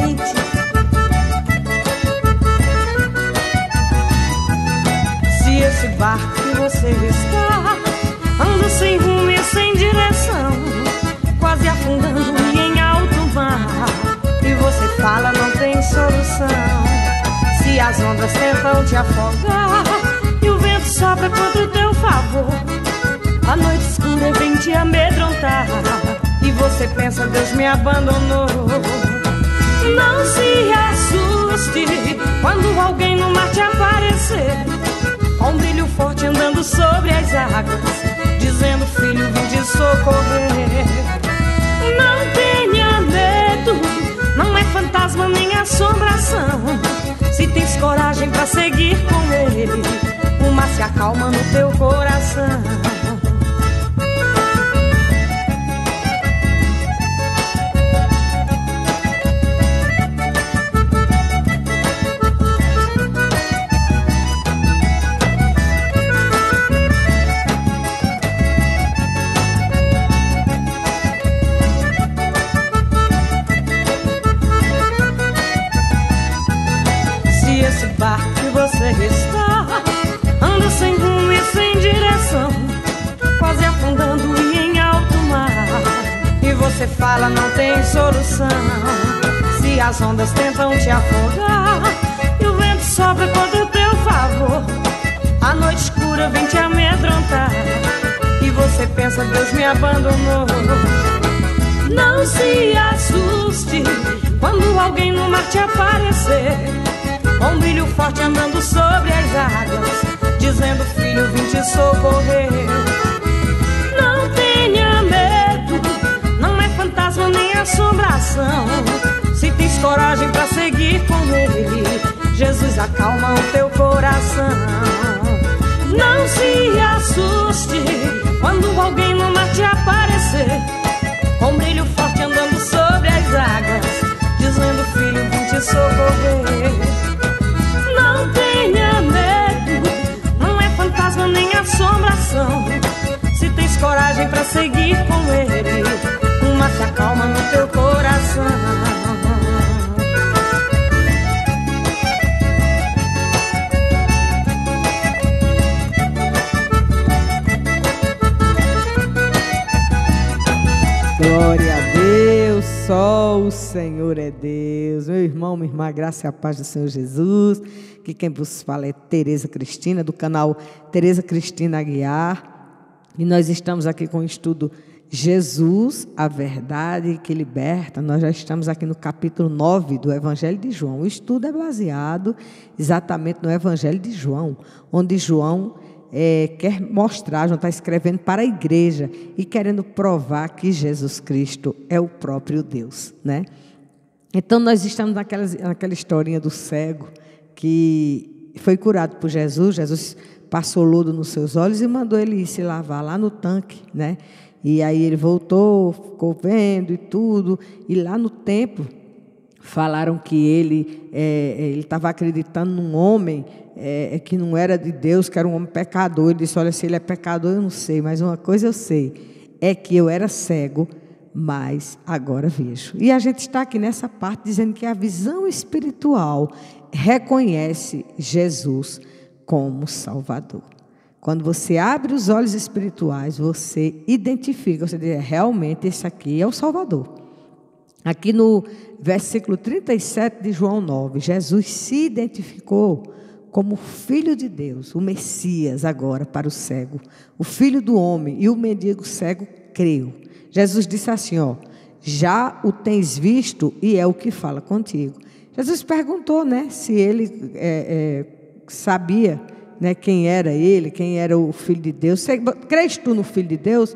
gente. Se esse barco que você está anda sem rumo e sem direção, quase afundando e em alto mar, e você fala não tem solução. Se as ondas tentam te afogar e o vento sopra contra o teu favor, a noite escura vem te amedrontar e você pensa, Deus me abandonou. Não se assuste quando alguém no mar te aparecer, com um brilho forte andando sobre as águas, dizendo, filho, vim te socorrer. Não tenha medo, não é fantasma nem assombração. Se tens coragem pra seguir com ele, o mar se acalma no teu coração. Esse barco que você está anda sem rumo e sem direção, quase afundando e em alto mar, e você fala não tem solução. Se as ondas tentam te afogar e o vento sopra contra o teu favor, a noite escura vem te amedrontar e você pensa, Deus me abandonou. Não se assuste quando alguém no mar te aparecer, com um brilho forte andando sobre as águas, dizendo, filho, vim te socorrer. Não tenha medo, não é fantasma nem assombração. Se tens coragem pra seguir com ele, Jesus acalma o teu coração. Não se assuste quando alguém no mar te aparecer, com um brilho forte andando sobre as águas, dizendo, filho, vim te socorrer. Não tenha medo, não é fantasma nem assombração. Se tens coragem pra seguir com ele, o mar se acalma no teu coração. Glória a Deus, só o Senhor é Deus. Meu irmão, minha irmã, a graça e a paz do Senhor Jesus. Que quem vos fala é Tereza Cristina, do canal Tereza Cristina Aguiar. E nós estamos aqui com o estudo Jesus, a verdade que liberta. Nós já estamos aqui no capítulo 9 do Evangelho de João. O estudo é baseado exatamente no Evangelho de João, onde João quer mostrar, João está escrevendo para a igreja e querendo provar que Jesus Cristo é o próprio Deus, né? Então nós estamos naquela historinha do cego que foi curado por Jesus. Jesus passou lodo nos seus olhos e mandou ele ir se lavar lá no tanque, né? E aí ele voltou, ficou vendo e tudo, e lá no templo falaram que ele estava acreditando num homem que não era de Deus, que era um homem pecador. Ele disse, olha, se ele é pecador eu não sei, mas uma coisa eu sei, é que eu era cego, mas agora vejo. E a gente está aqui nessa parte dizendo que a visão espiritual reconhece Jesus como Salvador. Quando você abre os olhos espirituais, você identifica, você diz, realmente esse aqui é o Salvador. Aqui no versículo 37 de João 9, Jesus se identificou como Filho de Deus, o Messias agora para o cego, o Filho do homem, e o mendigo cego creu. Jesus disse assim, já o tens visto e é o que fala contigo. Jesus perguntou, né, se ele sabia, né, quem era ele, quem era o Filho de Deus. Crês tu no Filho de Deus?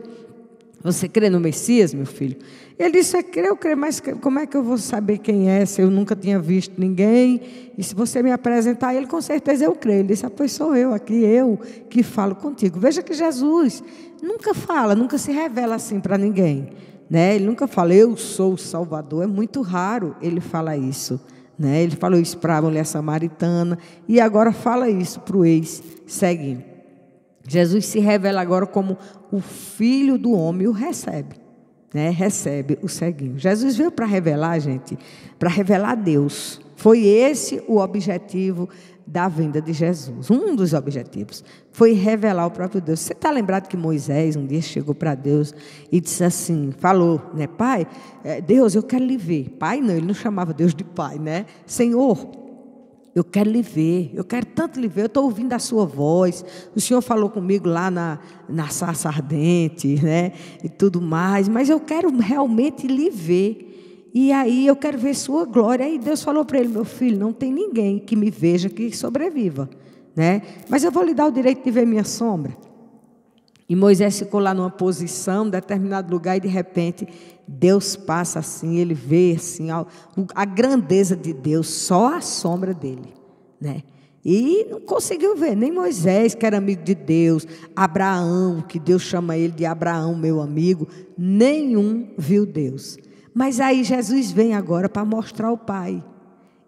Você crê no Messias, meu filho? Ele disse, eu creio, mas como é que eu vou saber quem é, se eu nunca tinha visto ninguém? E se você me apresentar ele, com certeza eu creio. Ele disse, pois sou eu aqui, eu que falo contigo. Veja que Jesus nunca fala, nunca se revela assim para ninguém, né? Ele nunca fala, eu sou o Salvador. É muito raro ele falar isso, né? Ele falou isso para a mulher samaritana e agora fala isso para o ex-ceguinho. Jesus se revela agora como o Filho do homem, o recebe. né, recebe o ceguinho. Jesus veio para revelar, gente, para revelar Deus. Foi esse o objetivo da vinda de Jesus. Um dos objetivos foi revelar o próprio Deus. Você está lembrado que Moisés um dia chegou para Deus e disse assim, falou, né, Pai, Deus, eu quero lhe ver. Pai não, ele não chamava Deus de pai, né? Senhor, eu quero lhe ver, eu quero tanto lhe ver, eu estou ouvindo a sua voz, o Senhor falou comigo lá na sarça ardente, né, e tudo mais, mas eu quero realmente lhe ver, e aí eu quero ver sua glória. Aí Deus falou para ele, meu filho, não tem ninguém que me veja que sobreviva, né, mas eu vou lhe dar o direito de ver minha sombra. E Moisés ficou lá numa posição, em determinado lugar, e de repente Deus passa assim, ele vê assim, a grandeza de Deus, só a sombra dele, né? E não conseguiu ver, nem Moisés, que era amigo de Deus, Abraão, que Deus chama ele de Abraão, meu amigo, nenhum viu Deus. Mas aí Jesus vem agora para mostrar o Pai.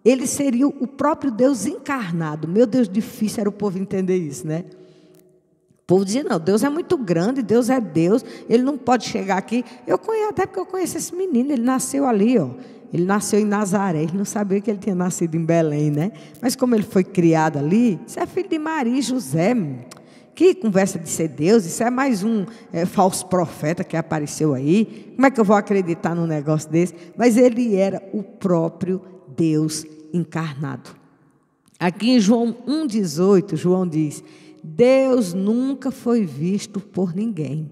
Ele seria o próprio Deus encarnado. Meu Deus, difícil era o povo entender isso, né? O povo dizia, não, Deus é muito grande, Deus é Deus, Ele não pode chegar aqui. Eu conheço, até porque eu conheço esse menino, ele nasceu ali, ó. Ele nasceu em Nazaré, ele não sabia que ele tinha nascido em Belém, né? Mas como ele foi criado ali, isso é filho de Maria e José, que conversa de ser Deus, isso é mais um falso profeta que apareceu aí. Como é que eu vou acreditar num negócio desse? Mas ele era o próprio Deus encarnado. Aqui em João 1,18, João diz, Deus nunca foi visto por ninguém.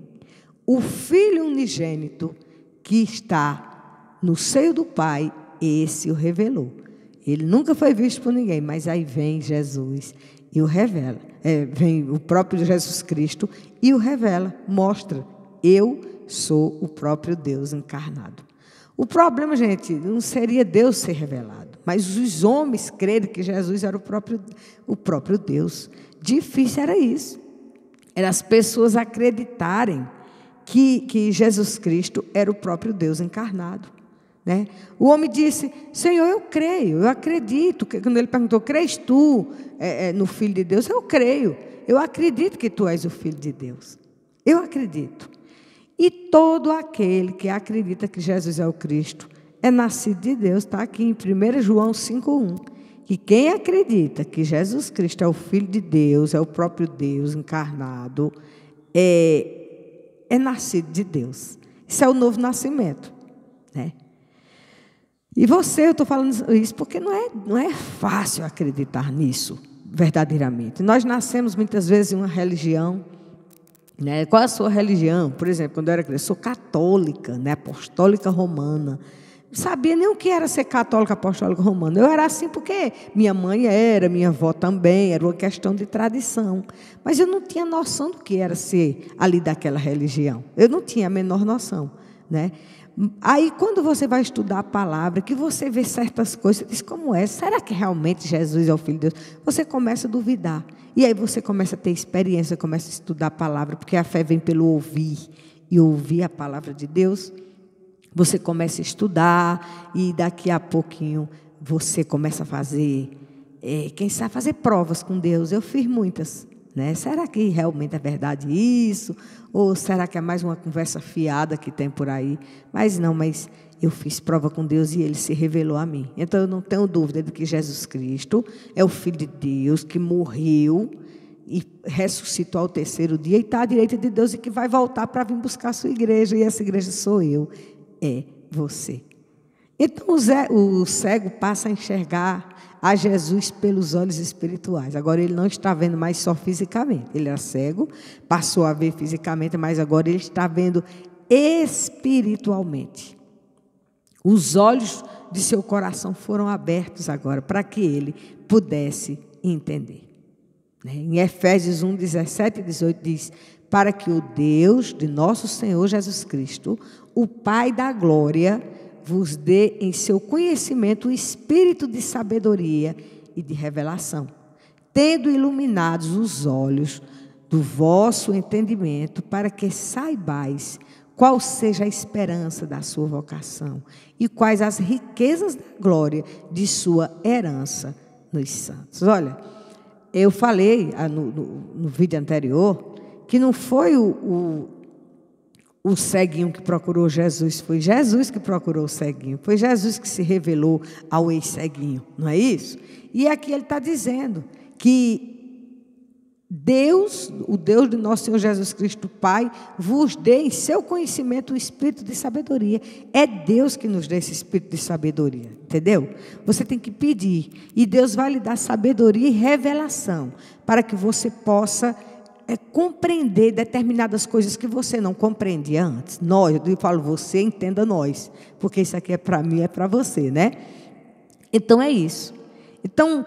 O Filho unigênito que está no seio do Pai, esse o revelou. Ele nunca foi visto por ninguém, mas aí vem Jesus e o revela. Vem o próprio Jesus Cristo e o revela, mostra, eu sou o próprio Deus encarnado. O problema, gente, não seria Deus ser revelado, mas os homens crerem que Jesus era o próprio Deus. Difícil era isso. Era as pessoas acreditarem que Jesus Cristo era o próprio Deus encarnado, né? O homem disse, Senhor, eu creio, eu acredito. Quando ele perguntou, crês tu no Filho de Deus? Eu creio, eu acredito que tu és o Filho de Deus. Eu acredito. E todo aquele que acredita que Jesus é o Cristo é nascido de Deus. Está aqui em 1 João 5,1. Que quem acredita que Jesus Cristo é o Filho de Deus, é o próprio Deus encarnado, é nascido de Deus. Isso é o novo nascimento, né? E eu estou falando isso porque não é fácil acreditar nisso, verdadeiramente. Nós nascemos muitas vezes em uma religião, né? Qual é a sua religião? Por exemplo, quando eu era criança, eu sou católica, né? Apostólica romana. Não sabia nem o que era ser católica apostólica romana. Eu era assim porque minha mãe era, minha avó também, era uma questão de tradição. Mas eu não tinha noção do que era ser ali daquela religião. Eu não tinha a menor noção, né? Aí, quando você vai estudar a palavra, que você vê certas coisas, você diz, como é? Será que realmente Jesus é o Filho de Deus? Você começa a duvidar. E aí você começa a ter experiência, começa a estudar a palavra, porque a fé vem pelo ouvir. E ouvir a palavra de Deus, você começa a estudar, e daqui a pouquinho você começa a fazer, quem sabe, fazer provas com Deus. Eu fiz muitas, né? Será que realmente é verdade isso? Ou será que é mais uma conversa fiada que tem por aí? Mas não, mas eu fiz prova com Deus e Ele se revelou a mim. Então eu não tenho dúvida de que Jesus Cristo é o Filho de Deus, que morreu e ressuscitou ao terceiro dia e está à direita de Deus e que vai voltar para vir buscar a sua igreja. E essa igreja sou eu, é você. Então o cego passa a enxergar a Jesus pelos olhos espirituais. Agora ele não está vendo mais só fisicamente. Ele era cego, passou a ver fisicamente, mas agora ele está vendo espiritualmente. Os olhos de seu coração foram abertos agora para que ele pudesse entender. Em Efésios 1, 17 e 18 diz, para que o Deus de nosso Senhor Jesus Cristo, o Pai da glória, vos dê em seu conhecimento o espírito de sabedoria e de revelação, tendo iluminados os olhos do vosso entendimento, para que saibais qual seja a esperança da sua vocação e quais as riquezas da glória de sua herança nos santos. Olha, eu falei no vídeo anterior que não foi o ceguinho que procurou Jesus, foi Jesus que procurou o ceguinho, foi Jesus que se revelou ao ex-ceguinho, não é isso? E aqui ele está dizendo que Deus, o Deus do nosso Senhor Jesus Cristo, Pai, vos dê em seu conhecimento o espírito de sabedoria. É Deus que nos dá esse espírito de sabedoria, entendeu? Você tem que pedir, e Deus vai lhe dar sabedoria e revelação, para que você possa compreender determinadas coisas que você não compreendia antes. Nós, eu falo você, entenda nós, porque isso aqui é para mim, é para você, né? Então é isso. Então,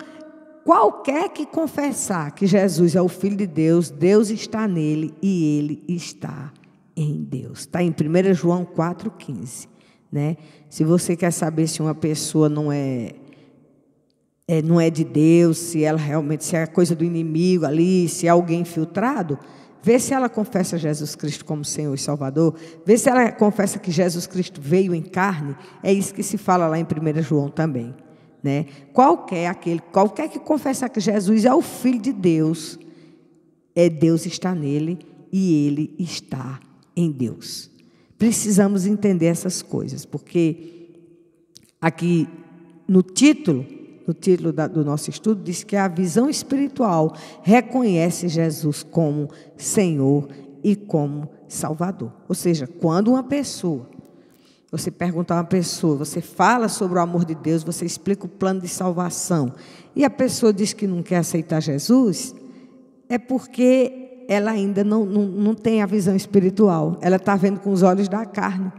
qualquer que confessar que Jesus é o Filho de Deus, Deus está nele e ele está em Deus. Está em 1 João 4,15. Né? Se você quer saber se uma pessoa não é de Deus, se ela realmente, se é coisa do inimigo ali, se é alguém infiltrado, vê se ela confessa Jesus Cristo como Senhor e Salvador, vê se ela confessa que Jesus Cristo veio em carne. É isso que se fala lá em 1 João também. Né? Qualquer que confessar que Jesus é o Filho de Deus, Deus está nele e ele está em Deus. Precisamos entender essas coisas, porque aqui no título do nosso estudo diz que a visão espiritual reconhece Jesus como Senhor e como Salvador. Ou seja, quando você pergunta a uma pessoa, você fala sobre o amor de Deus, você explica o plano de salvação, e a pessoa diz que não quer aceitar Jesus, é porque ela ainda não tem a visão espiritual. Ela está vendo com os olhos da carne.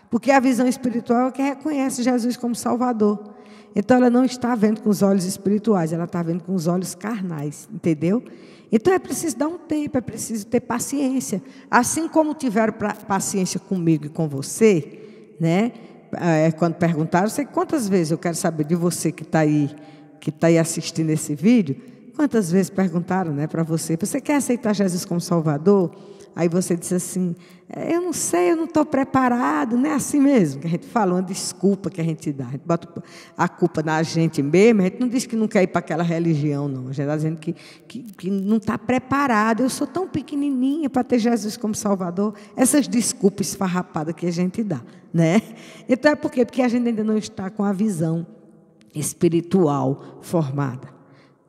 Porque a visão espiritual é que reconhece Jesus como Salvador. Então, ela não está vendo com os olhos espirituais, ela está vendo com os olhos carnais, entendeu? Então, é preciso dar um tempo, é preciso ter paciência. Assim como tiveram paciência comigo e com você, né? Quando perguntaram, sei quantas vezes, eu quero saber de você que está aí assistindo esse vídeo, quantas vezes perguntaram, né, para você quer aceitar Jesus como Salvador? Aí você disse assim, eu não sei, eu não estou preparado, não é assim mesmo que a gente fala, uma desculpa que a gente dá, a gente bota a culpa na gente mesmo, a gente não diz que não quer ir para aquela religião, não, a gente está dizendo que não está preparado, eu sou tão pequenininha para ter Jesus como Salvador, essas desculpas esfarrapadas que a gente dá, né? Então é por quê? Porque a gente ainda não está com a visão espiritual formada,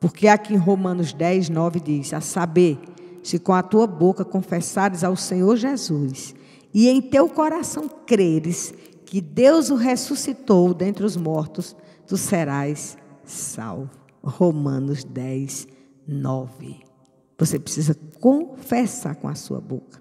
porque aqui em Romanos 10, 9 diz, a saber, se com a tua boca confessares ao Senhor Jesus e em teu coração creres que Deus o ressuscitou dentre os mortos, tu serás salvo. Romanos 10, 9. Você precisa confessar com a sua boca.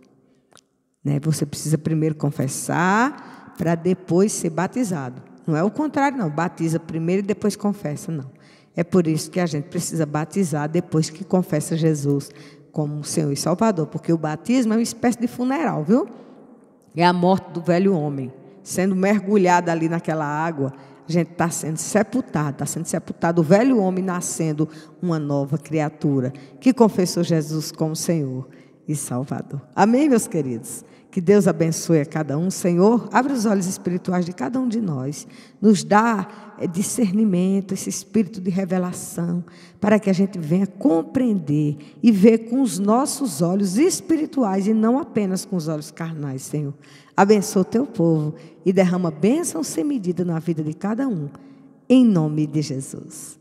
Né? Você precisa primeiro confessar para depois ser batizado. Não é o contrário, não. Batiza primeiro e depois confessa, não. É por isso que a gente precisa batizar depois que confessa Jesus como Senhor e Salvador, porque o batismo é uma espécie de funeral, viu? É a morte do velho homem, sendo mergulhado ali naquela água, a gente está sendo sepultado, o velho homem nascendo uma nova criatura, que confessou Jesus como Senhor e Salvador. Amém, meus queridos? Que Deus abençoe a cada um. Senhor, abre os olhos espirituais de cada um de nós. Nos dá discernimento, esse espírito de revelação, para que a gente venha compreender e ver com os nossos olhos espirituais e não apenas com os olhos carnais, Senhor. Abençoa o teu povo e derrama bênção sem medida na vida de cada um. Em nome de Jesus.